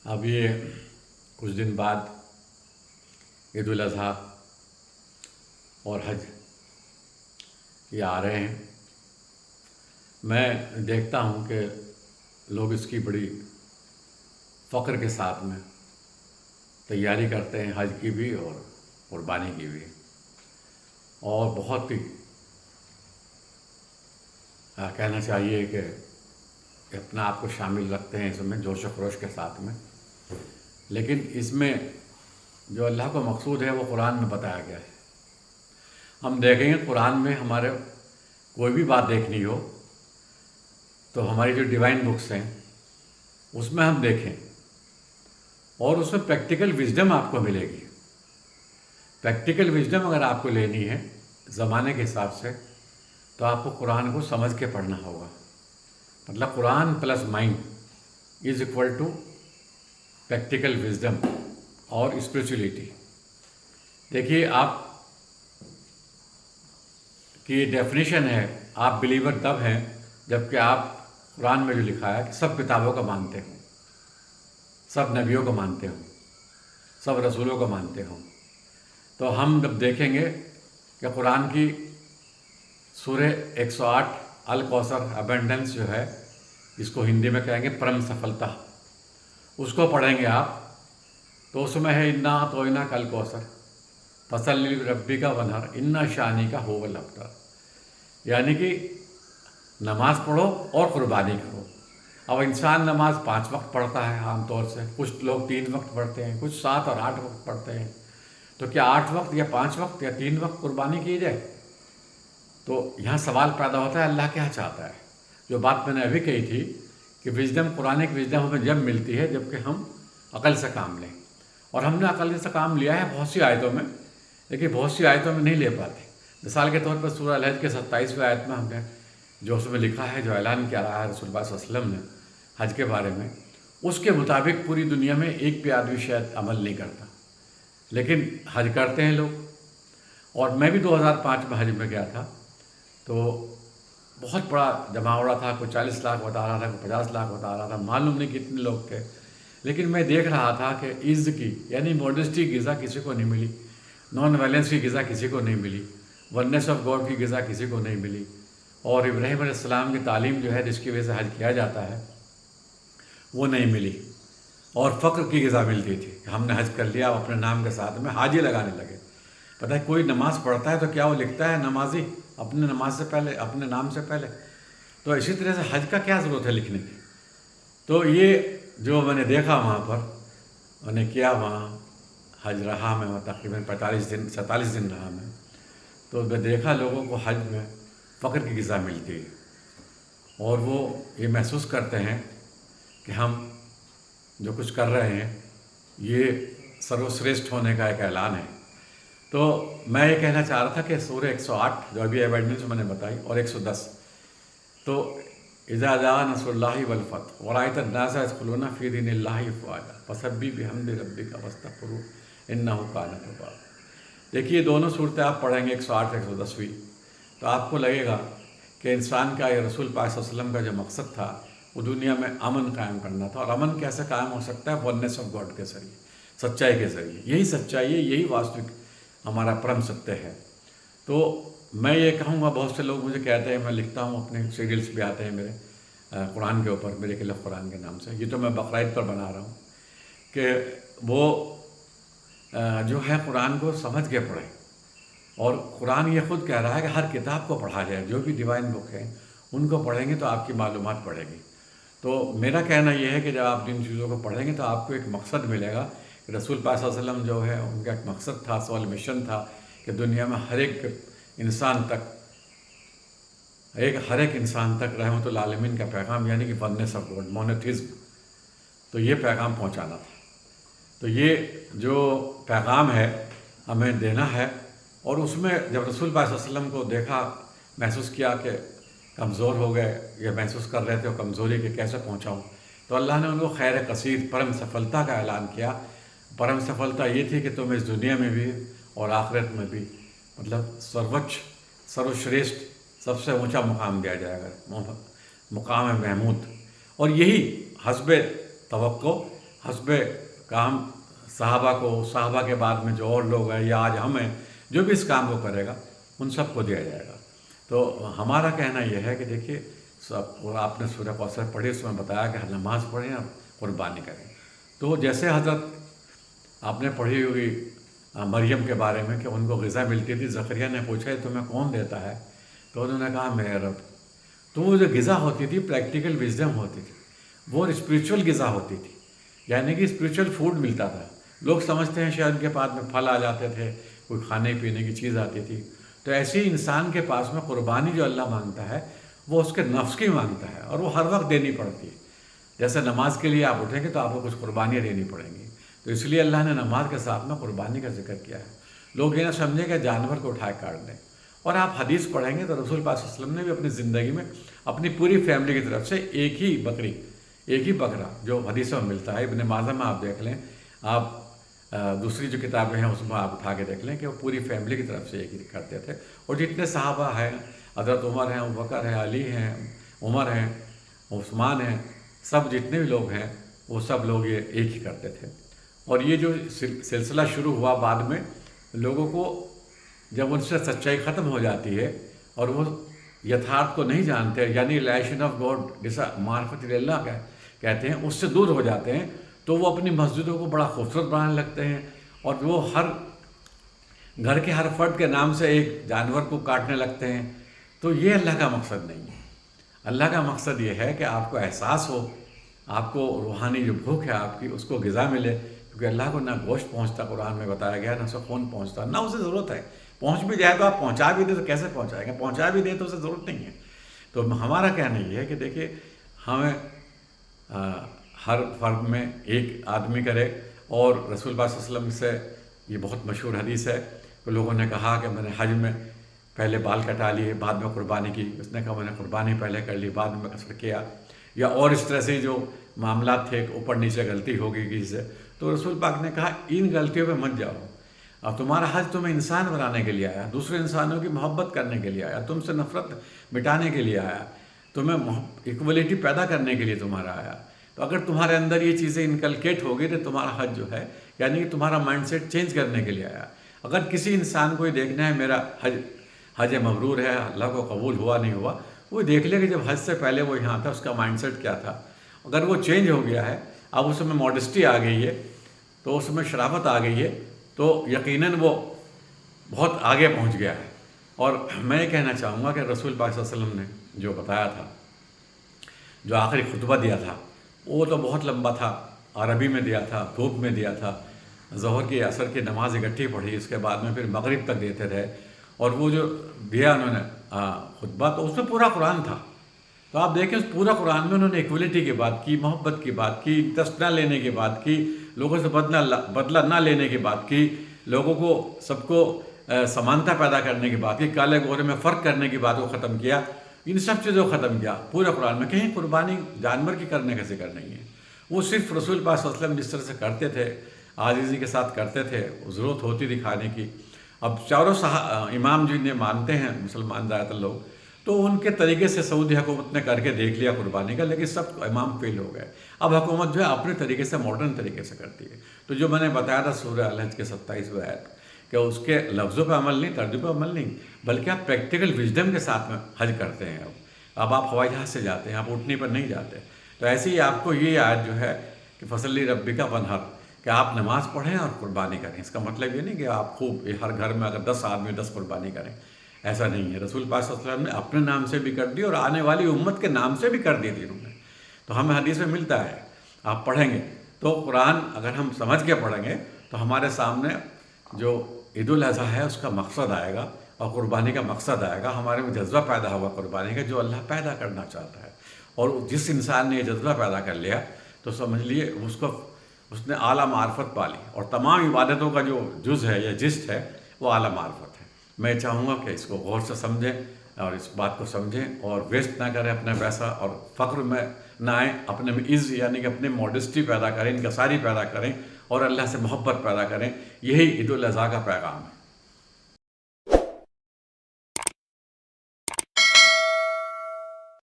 اب یہ کچھ دن بعد عید الاضحیٰ اور حج یہ آ رہے ہیں۔ میں دیکھتا ہوں کہ لوگ اس کی بڑی فخر کے ساتھ میں تیاری کرتے ہیں، حج کی بھی اور قربانی کی بھی، اور بہت ہی کہنا چاہیے کہ اپنا آپ کو شامل رکھتے ہیں اس میں جوش و خروش کے ساتھ میں۔ لیکن اس میں جو اللہ کو مقصود ہے وہ قرآن میں بتایا گیا ہے۔ ہم دیکھیں گے قرآن میں ہمارے کوئی بھی بات دیکھنی ہو تو ہماری جو ڈیوائن بکس ہیں اس میں ہم دیکھیں، اور اس میں پریکٹیکل وزڈم آپ کو ملے گی۔ پریکٹیکل وزڈم اگر آپ کو لینی ہے زمانے کے حساب سے تو آپ کو قرآن کو سمجھ کے پڑھنا ہوگا۔ مطلب قرآن plus mind is equal to practical wisdom اور اسپریچولیٹی۔ دیکھیے، آپ کی ڈیفینیشن ہے آپ بلیور تب ہیں جب کہ آپ قرآن میں جو لکھا ہے کہ سب کتابوں کو مانتے ہوں، سب نبیوں کو مانتے ہوں، سب رسولوں کو مانتے ہوں۔ تو ہم جب دیکھیں گے کہ قرآن کی سورہ 108 الکوثر ابنڈنس جو ہے، اس کو ہندی میں کہیں گے پرم سفلتا، اس کو پڑھیں گے آپ تو اس میں ہے انا اعطیناک کل کوثر فصلی لربک ونحر ان شانی کا هو الابتر، یعنی کہ نماز پڑھو اور قربانی کرو۔ اب انسان نماز 5 وقت پڑھتا ہے عام طور سے، کچھ لوگ 3 وقت پڑھتے ہیں، کچھ 7 اور 8 وقت پڑھتے ہیں۔ تو کیا 8 وقت یا 5 وقت یا 3 وقت قربانی کی جائے؟ تو یہاں سوال پیدا ہوتا ہے اللہ کیا چاہتا ہے؟ جو بات میں نے ابھی کہی تھی کہ وزڈم، قرآن کی وزڈم ہمیں جب ملتی ہے جب کہ ہم عقل سے کام لیں، اور ہم نے عقل سے کام لیا ہے بہت سی آیتوں میں، لیکن بہت سی آیتوں میں نہیں لے پاتے۔ مثال کے طور پر سورہ الحج کے 27ویں آیت میں ہم نے جو اس میں لکھا ہے، جو اعلان کیا رہا ہے رسول اللہ صلی اللہ علیہ وسلم نے حج کے بارے میں، اس کے مطابق پوری دنیا میں ایک بھی آدمی شاید عمل نہیں کرتا، لیکن حج کرتے ہیں لوگ۔ اور میں بھی 2005 میں حج میں گیا تھا، تو بہت بڑا جمع ہو رہا تھا، کوئی 40 لاکھ بتا رہا تھا، کوئی 50 لاکھ بتا رہا تھا، معلوم نہیں کتنے لوگ تھے۔ لیکن میں دیکھ رہا تھا کہ عز کی یعنی ماڈسٹی کی غذا کسی کو نہیں ملی، نان وائلنس کی غذا کسی کو نہیں ملی، وننس آف گاڈ کی غذا کسی کو نہیں ملی، اور ابراہیم علیہ السلام کی تعلیم جو ہے جس کی وجہ سے حج کیا جاتا ہے وہ نہیں ملی، اور فقر کی غذا ملتی تھی کہ ہم نے حج کر لیا، اپنے نام کے ساتھ میں حاجی لگانے لگے۔ پتہ ہے کوئی نماز پڑھتا ہے تو کیا وہ لکھتا ہے نمازی اپنے نماز سے پہلے، اپنے نام سے پہلے؟ تو اسی طرح سے حج کا کیا ضرورت ہے لکھنے کی؟ تو یہ جو میں نے دیکھا وہاں پر، میں نے کیا وہاں حج رہا میں تقریباً 47 دن رہا میں، تو میں دیکھا لوگوں کو حج میں فقر کی غذا ملتی ہے، اور وہ یہ محسوس کرتے ہیں کہ ہم جو کچھ کر رہے ہیں یہ سروشریشٹھ ہونے کا ایک اعلان ہے۔ تو میں یہ کہنا چاہ رہا تھا کہ سورہ 108 جو ابھی ایویڈنس میں نے بتائی، اور 110، تو اذا جاء نصر اللہ والفتح ورأیت الناس یدخلون فی دین اللہ افواجا فسبح بحمد ربک واستغفرہ انہ کان توابا۔ دیکھیے دونوں صورتیں آپ پڑھیں گے 108 110، تو آپ کو لگے گا کہ انسان کا، یہ رسول پاک صلی اللہ علیہ وسلم کا جو مقصد تھا وہ دنیا میں امن قائم کرنا تھا، اور امن کیسے قائم ہو سکتا ہے؟ وننس آف گاڈ کے ذریعے، سچائی کے ذریعے۔ یہی سچائی ہے، یہی واستوک ہمارا پرم ستیہ ہے۔ تو میں یہ کہوں گا، بہت سے لوگ مجھے کہتے ہیں، میں لکھتا ہوں، اپنے سیریلس بھی آتے ہیں میرے قرآن کے اوپر، میرے خلاف قرآن کے نام سے، یہ تو میں بقرعید پر بنا رہا ہوں، کہ وہ جو ہے قرآن کو سمجھ کے پڑھیں، اور قرآن یہ خود کہہ رہا ہے کہ ہر کتاب کو پڑھا جائے، جو بھی ڈیوائن بک ہیں ان کو پڑھیں گے تو آپ کی معلومات بڑھے گی۔ تو میرا کہنا یہ ہے کہ جب آپ جن چیزوں کو پڑھیں گے تو آپ کو ایک مقصد ملے گا کہ رسول پاک صلی اللہ علیہ وسلم جو ہے ان کا ایک مقصد تھا، سول مشن تھا کہ دنیا میں ہر ایک انسان تک رحمت العالمین کا پیغام، یعنی کہ وننس آف گاڈ، مونوتھیزم، تو یہ پیغام پہنچانا تھا۔ تو یہ جو پیغام ہے ہمیں دینا ہے، اور اس میں جب رسول پاک صلی اللہ علیہ وسلم کو دیکھا، محسوس کیا کہ کمزور ہو گئے، یہ محسوس کر رہے تھے وہ کمزوری کہ کیسے پہنچاؤں، تو اللہ نے ان کو خیر کثیر پرم سفلتا کا اعلان کیا۔ پرم سفلتا یہ تھی کہ تمہیں اس دنیا میں بھی اور آخرت میں بھی، مطلب سروشریشٹھ، سب سے اونچا مقام دیا جائے گا، مقام محمود، اور یہی حسب توقع حسب کام صحابہ کو، صحابہ کے بعد میں جو اور لوگ ہیں یا آج ہم ہیں، جو بھی اس کام کو کرے گا ان سب کو دیا جائے گا۔ تو ہمارا کہنا یہ ہے کہ دیکھیے سب، اور آپ نے سورہ کوثر پڑھی، اس میں بتایا کہ نماز پڑھیں اور قربانی کریں۔ تو جیسے حضرت آپ نے پڑھی ہوئی مریم کے بارے میں کہ ان کو غذا ملتی تھی، زکریا نے پوچھا تمہیں کون دیتا ہے؟ تو انہوں نے کہا میرے رب۔ تو وہ جو غذا ہوتی تھی پریکٹیکل وزڈم ہوتی تھی، وہ اسپریچول غذا ہوتی تھی، یعنی کہ اسپریچول فوڈ ملتا تھا۔ لوگ سمجھتے ہیں شاید ان کے پاس میں پھل آ جاتے تھے، کوئی کھانے پینے کی چیز آتی تھی۔ تو ایسے ہی انسان کے پاس میں قربانی جو اللہ مانگتا ہے وہ اس کے نفس کی مانگتا ہے، اور وہ ہر وقت دینی پڑتی ہے۔ جیسے نماز کے لیے آپ اٹھیں گے تو آپ کو کچھ قربانیاں دینی پڑیں گی، تو اس لیے اللہ نے نماز کے ساتھ میں قربانی کا ذکر کیا ہے۔ لوگ یہ نہ سمجھیں کہ جانور کو اٹھائے کاٹ دیں۔ اور آپ حدیث پڑھیں گے تو رسول پاک صلی اللہ علیہ وسلم نے بھی اپنی زندگی میں اپنی پوری فیملی کی طرف سے ایک ہی بکری، ایک ہی بکرا، جو حدیثوں میں ملتا ہے، ابن ماجہ میں آپ دیکھ لیں، آپ دوسری جو کتابیں ہیں اس میں آپ اٹھا کے دیکھ لیں کہ وہ پوری فیملی کی طرف سے ایک ہی کرتے تھے۔ اور جتنے صحابہ ہیں، حضرت عمر ہیں، ابوبکر ہیں، علی ہیں، عمر ہیں، عثمان ہیں، سب جتنے بھی لوگ ہیں وہ سب لوگ یہ ایک ہی کرتے تھے۔ اور یہ جو سلسلہ شروع ہوا بعد میں، لوگوں کو جب ان سے سچائی ختم ہو جاتی ہے اور وہ یتھارتھ کو نہیں جانتے، یعنی ریلیشن آف گاڈ جیسا معرفت اللہ کہتے ہیں، اس سے دور ہو جاتے ہیں، تو وہ اپنی مسجدوں کو بڑا خوبصورت بنانے لگتے ہیں، اور وہ ہر گھر کے ہر فرد کے نام سے ایک جانور کو کاٹنے لگتے ہیں۔ تو یہ اللہ کا مقصد نہیں ہے۔ اللہ کا مقصد یہ ہے کہ آپ کو احساس ہو، آپ کو روحانی جو بھوک ہے آپ کی اس کو غذا ملے، کیونکہ اللہ کو نہ گوشت پہنچتا، قرآن میں بتایا گیا، نہ اسے خون پہنچتا، نہ اسے ضرورت ہے۔ پہنچ بھی جائے تو آپ پہنچا بھی دیں تو کیسے پہنچائیں گے؟ پہنچا بھی دیں تو اسے ضرورت نہیں ہے۔ تو ہمارا کہنا یہ ہے کہ دیکھیے ہمیں ہر فرد میں ایک آدمی کرے، اور رسول پاک صلی اللہ علیہ وسلم سے یہ بہت مشہور حدیث ہے کہ لوگوں نے کہا کہ میں نے حج میں پہلے بال کٹا لیے بعد میں قربانی کی، اس نے کہا میں نے قربانی پہلے کر لی بعد میں قصر کیا، یا اور اس طرح سے جو معاملات تھے کہ اوپر نیچے غلطی ہو گئی کسی سے، تو رسول پاک نے کہا ان غلطیوں پہ مت جاؤ۔ اب تمہارا حج تمہیں انسان بنانے کے لیے آیا، دوسرے انسانوں کی محبت کرنے کے لیے آیا، تم سے نفرت مٹانے کے لیے آیا، تمہیں ایکولیٹی پیدا کرنے کے لیے تمہارا آیا۔ تو اگر تمہارے اندر یہ چیزیں انکلکیٹ ہو گئی تو تمہارا حج جو ہے، یعنی کہ تمہارا مائنڈ سیٹ چینج کرنے کے لیے آیا۔ اگر کسی انسان کو یہ دیکھنا ہے میرا حج مبرور ہے، اللہ کو قبول ہوا نہیں ہوا، وہ دیکھ لے کہ جب حج سے پہلے وہ یہاں تھا اس کا مائنڈ سیٹ کیا تھا۔ اگر وہ چینج ہو گیا ہے، اب اس میں ماڈسٹی آ گئی ہے، تو اس میں شرافت آ گئی ہے، تو یقیناً وہ بہت آگے پہنچ گیا ہے۔ اور میں یہ کہنا چاہوں گا کہ رسول پاک صلی اللہ علیہ وسلم نے جو بتایا تھا، جو آخری خطبہ دیا تھا، وہ تو بہت لمبا تھا، عربی میں دیا تھا، دھوپ میں دیا تھا، ظہر کی عصر کی نماز اکٹھی پڑھی، اس کے بعد میں پھر مغرب تک دیتے رہے، اور وہ جو دیا انہوں نے خطبہ، تو اس میں پورا قرآن تھا۔ تو آپ دیکھیں اس پورا قرآن میں انہوں نے ایکولیٹی کی بات کی، محبت کی بات کی، انٹرسٹ نہ لینے کی بات کی، لوگوں سے بدلہ نہ لینے کی بات کی، لوگوں کو سب کو سمانتا پیدا کرنے کی بات کی، کالے گورے میں فرق کرنے کی بات کو ختم کیا، ان سب چیزوں کو ختم کیا پورے قرآن میں۔ کہیں قربانی جانور کی کرنے کا ذکر نہیں ہے۔ وہ صرف رسول پاک صلی اللہ علیہ وسلم جس طرح سے کرتے تھے، عاجزی کے ساتھ کرتے تھے، ضرورت ہوتی تھی کھانے کی۔ اب چاروں امام جنہیں مانتے ہیں مسلمان زیادہ تر لوگ، تو ان کے طریقے سے سعودی حکومت نے کر کے دیکھ لیا قربانی کا، لیکن سب امام فیل ہو گئے۔ اب حکومت جو ہے اپنے طریقے سے، ماڈرن طریقے سے کرتی ہے۔ تو جو میں نے بتایا تھا سورہ الحج کے 27ویں آیت کہ اس کے لفظوں پہ عمل نہیں، ترجمے پہ عمل نہیں، بلکہ آپ پریکٹیکل وژڈم کے ساتھ میں حج کرتے ہیں۔ اب آپ ہوائی جہاز سے جاتے ہیں، آپ اٹھنے پر نہیں جاتے۔ تو ایسے ہی آپ کو یہ آیت جو ہے کہ فصلی ربک وانحر، کہ آپ نماز پڑھیں اور قربانی کریں۔ اس کا مطلب یہ نہیں کہ آپ خوب ہر گھر میں اگر 10 آدمی 10 قربانی کریں، ایسا نہیں ہے۔ رسول پاک صلی اللہ علیہ وسلم نے اپنے نام سے بھی کر دی اور آنے والی امت کے نام سے بھی کر دی تھی انہوں نے۔ تو ہمیں حدیث میں ملتا ہے، آپ پڑھیں گے تو قرآن اگر ہم سمجھ کے پڑھیں گے تو ہمارے سامنے جو عید الاضحیٰ ہے اس کا مقصد آئے گا، اور قربانی کا مقصد آئے گا، ہمارے میں جذبہ پیدا ہوگا قربانی کا، جو اللہ پیدا کرنا چاہتا ہے۔ اور جس انسان نے یہ جذبہ پیدا کر لیا تو سمجھ لیے اس نے اعلیٰ معرفت پالی، اور تمام عبادتوں کا جو جز ہے یا جسٹ ہے وہ اعلیٰ معرفت ہے۔ میں چاہوں گا کہ اس کو غور سے سمجھیں اور اس بات کو سمجھیں، اور ویسٹ نہ کریں اپنا پیسہ، اور فقر میں نہ آئیں، اپنے میں عز یعنی کہ اپنے ماڈسٹی پیدا کریں، انکساری پیدا کریں، اور اللہ سے محبت پیدا کریں۔ یہی عید الاضحیٰ کا پیغام ہے۔